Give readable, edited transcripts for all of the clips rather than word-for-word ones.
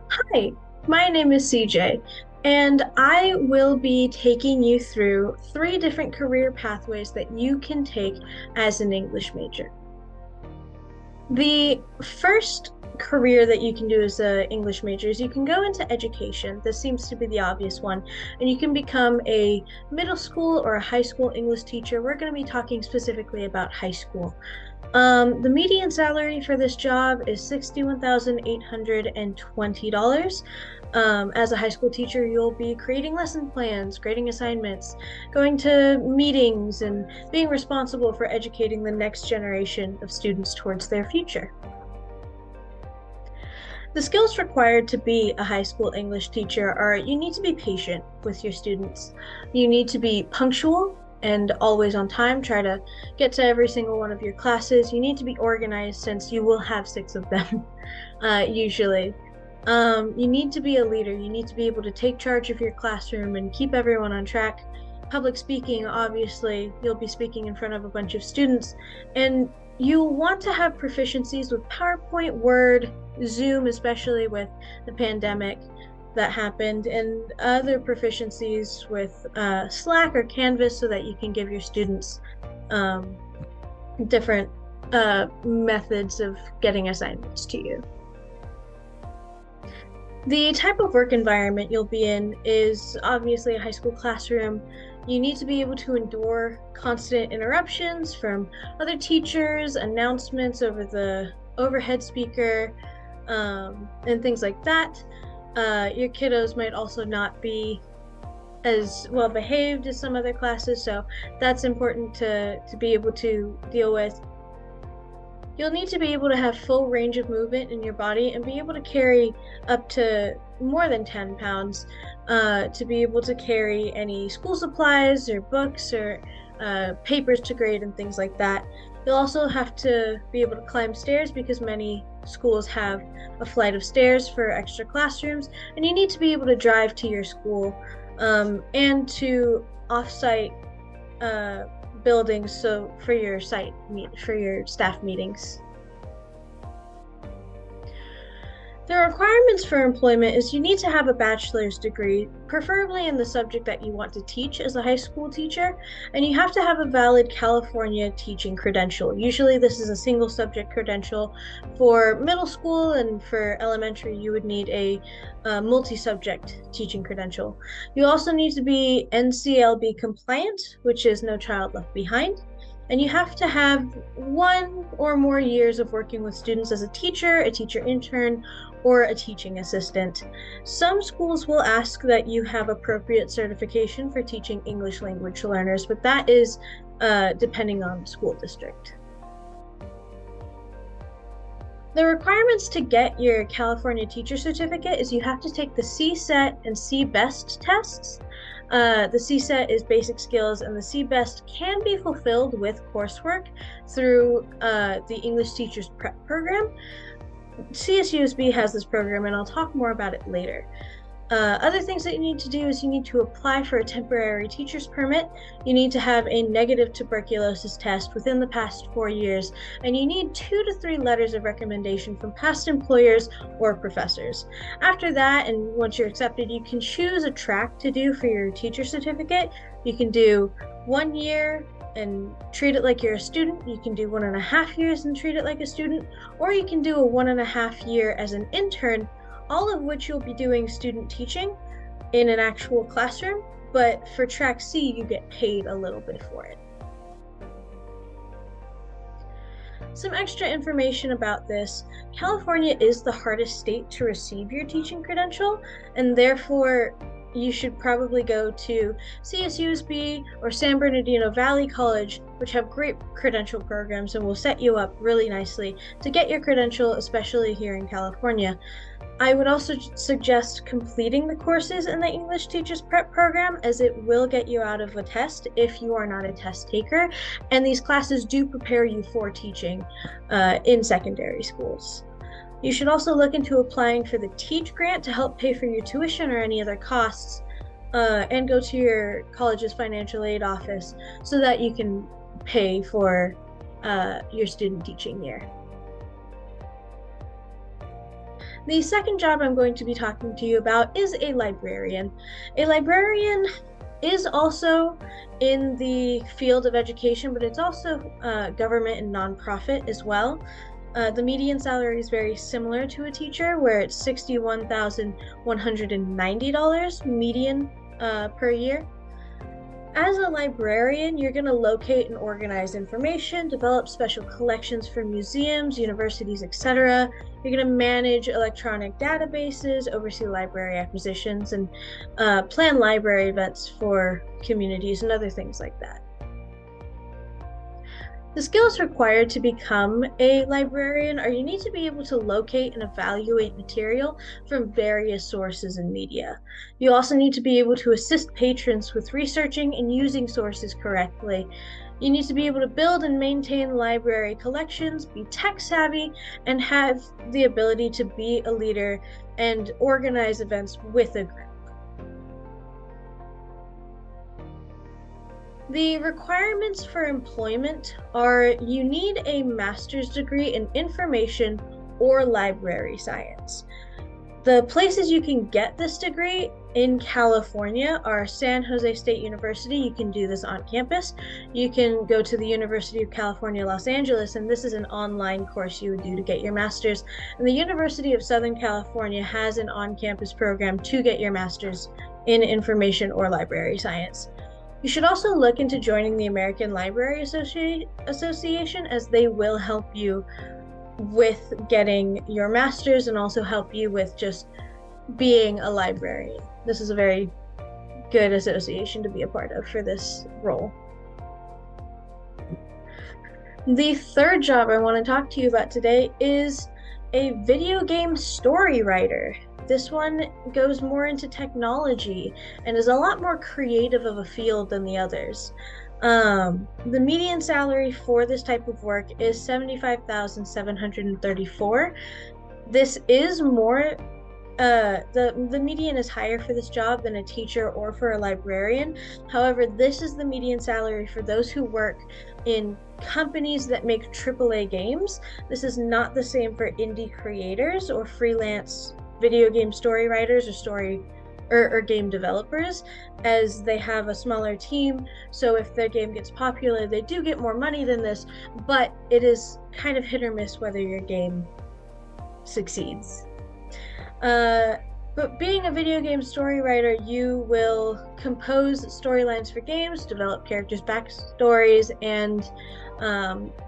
Hi, my name is CJ, and I will be taking you through three different career pathways that you can take as an English major. The first career that you can do as an English major is you can go into education. This seems to be the obvious one, and you can become a middle school or a high school English teacher. We're going to be talking specifically about high school. The median salary for this job is $61,820. As a high school teacher, you'll be creating lesson plans, grading assignments, going to meetings, and being responsible for educating the next generation of students towards their future. The skills required to be a high school English teacher are you need to be patient with your students. You need to be punctual and always on time. Try to get to every single one of your classes. You need to be organized since you will have six of them, usually. You need to be a leader. You need to be able to take charge of your classroom and keep everyone on track. Public speaking, obviously, you'll be speaking in front of a bunch of students, and you want to have proficiencies with PowerPoint, Word, Zoom, especially with the pandemic that happened, and other proficiencies with Slack or Canvas so that you can give your students different methods of getting assignments to you. The type of work environment you'll be in is obviously a high school classroom. You need to be able to endure constant interruptions from other teachers, announcements over the overhead speaker, and things like that. Your kiddos might also not be as well behaved as some other classes, so that's important to be able to deal with. You'll need to be able to have full range of movement in your body and be able to carry up to more than 10 pounds to be able to carry any school supplies or books or papers to grade and things like that. You'll also have to be able to climb stairs because many schools have a flight of stairs for extra classrooms, and you need to be able to drive to your school and to offsite buildings so for your for your staff meetings. The requirements for employment is you need to have a bachelor's degree, preferably in the subject that you want to teach as a high school teacher, and you have to have a valid California teaching credential. Usually this is a single subject credential. For middle school and for elementary, you would need a multi-subject teaching credential. You also need to be NCLB compliant, which is No Child Left Behind. And you have to have 1 or more years of working with students as a teacher intern, or a teaching assistant. Some schools will ask that you have appropriate certification for teaching English language learners, but that is depending on school district. The requirements to get your California teacher certificate is you have to take the CSET and CBEST tests. The CSET is basic skills, and the CBEST can be fulfilled with coursework through the English Teachers Prep program. CSUSB has this program, and I'll talk more about it later. Other things that you need to do is you need to apply for a temporary teacher's permit. You need to have a negative tuberculosis test within the past 4 years, and you need 2 to 3 letters of recommendation from past employers or professors. After that, and once you're accepted, you can choose a track to do for your teacher certificate. You can do 1 year and treat it like you're a student. You can do 1.5 years and treat it like a student, or you can do a 1.5 year as an intern, all of which you'll be doing student teaching in an actual classroom, but for track C, you get paid a little bit for it. Some extra information about this: California is the hardest state to receive your teaching credential, and therefore you should probably go to CSUSB or San Bernardino Valley College, which have great credential programs and will set you up really nicely to get your credential, especially here in California. I would also suggest completing the courses in the English Teachers Prep program, as it will get you out of a test if you are not a test taker, and these classes do prepare you for teaching in secondary schools. You should also look into applying for the Teach Grant to help pay for your tuition or any other costs, and go to your college's financial aid office so that you can pay for your student teaching year. The second job I'm going to be talking to you about is a librarian. A librarian is also in the field of education, but it's also government and nonprofit as well. The median salary is very similar to a teacher, where it's $61,190 median per year. As a librarian, you're going to locate and organize information, develop special collections for museums, universities, etc. You're going to manage electronic databases, oversee library acquisitions, and plan library events for communities and other things like that. The skills required to become a librarian are you need to be able to locate and evaluate material from various sources and media. You also need to be able to assist patrons with researching and using sources correctly. You need to be able to build and maintain library collections, be tech savvy, and have the ability to be a leader and organize events with a group. The requirements for employment are you need a master's degree in information or library science. The places you can get this degree in California are San Jose State University. You can do this on campus. You can go to the University of California, Los Angeles, and this is an online course you would do to get your master's. And the University of Southern California has an on-campus program to get your master's in information or library science. You should also look into joining the American Library Association, as they will help you with getting your master's and also help you with just being a librarian. This is a very good association to be a part of for this role. The third job I want to talk to you about today is a video game story writer. This one goes more into technology and is a lot more creative of a field than the others. The median salary for this type of work is $75,734. This is more, the median is higher for this job than a teacher or for a librarian. However, this is the median salary for those who work in companies that make AAA games. This is not the same for indie creators or freelance video game story writers or game developers, as they have a smaller team. So if their game gets popular, they do get more money than this, but it is kind of hit or miss whether your game succeeds. But being a video game story writer, you will compose storylines for games, develop characters' backstories, and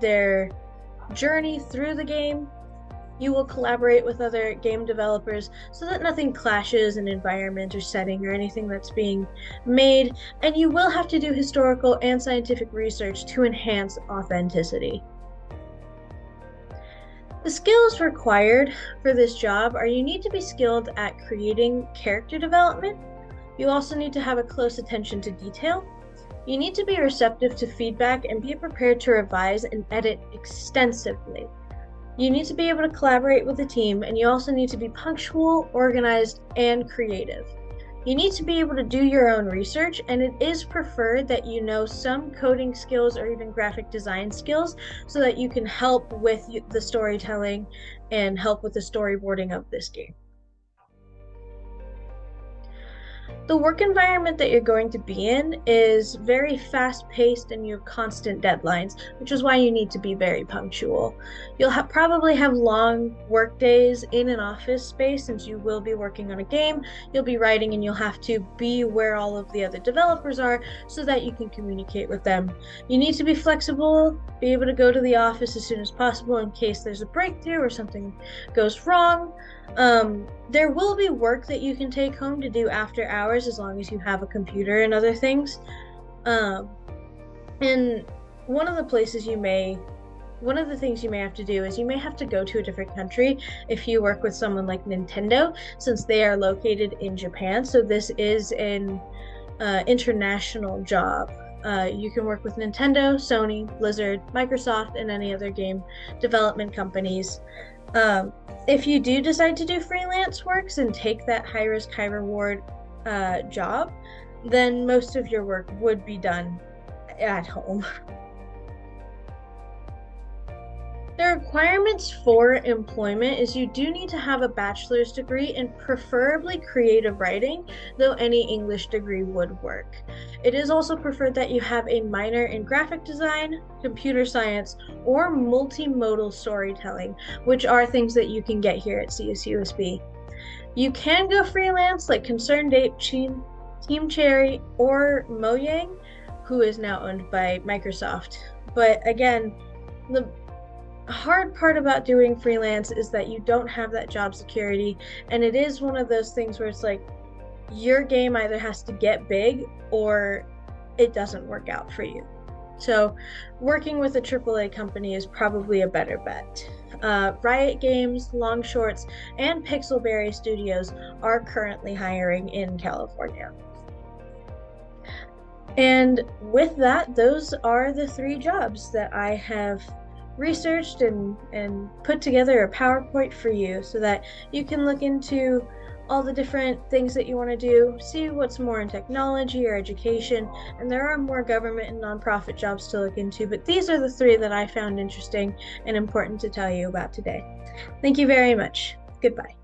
their journey through the game. You will collaborate with other game developers so that nothing clashes in environment or setting or anything that's being made, and you will have to do historical and scientific research to enhance authenticity. The skills required for this job are you need to be skilled at creating character development. You also need to have a close attention to detail. You need to be receptive to feedback and be prepared to revise and edit extensively. You need to be able to collaborate with the team, and you also need to be punctual, organized, and creative. You need to be able to do your own research, and it is preferred that you know some coding skills or even graphic design skills so that you can help with the storytelling and help with the storyboarding of this game. The work environment that you're going to be in is very fast-paced and you have constant deadlines, which is why you need to be very punctual. You'll probably have long work days in an office space since you will be working on a game. You'll be writing and you'll have to be where all of the other developers are so that you can communicate with them. You need to be flexible, be able to go to the office as soon as possible in case there's a breakthrough or something goes wrong. There will be work that you can take home to do after hours as long as you have a computer and other things. And one of the things you may have to do is you may have to go to a different country if you work with someone like Nintendo, since they are located in Japan. So this is an international job. You can work with Nintendo, Sony, Blizzard, Microsoft, and any other game development companies. If you do decide to do freelance works and take that high risk, high reward job, then most of your work would be done at home. The requirements for employment is you do need to have a bachelor's degree and preferably creative writing, though any English degree would work. It is also preferred that you have a minor in graphic design, computer science, or multimodal storytelling, which are things that you can get here at CSUSB. You can go freelance like Concerned Ape, Team Cherry, or Mojang, who is now owned by Microsoft. But again, the hard part about doing freelance is that you don't have that job security, and it is one of those things where it's like your game either has to get big or it doesn't work out for you. So working with a AAA company is probably a better bet. Riot Games, Long Shorts, and Pixelberry Studios are currently hiring in California. And with that, those are the three jobs that I have researched and put together a PowerPoint for you so that you can look into all the different things that you want to do, see what's more in technology or education, and there are more government and nonprofit jobs to look into, but these are the three that I found interesting and important to tell you about today. Thank you very much. Goodbye.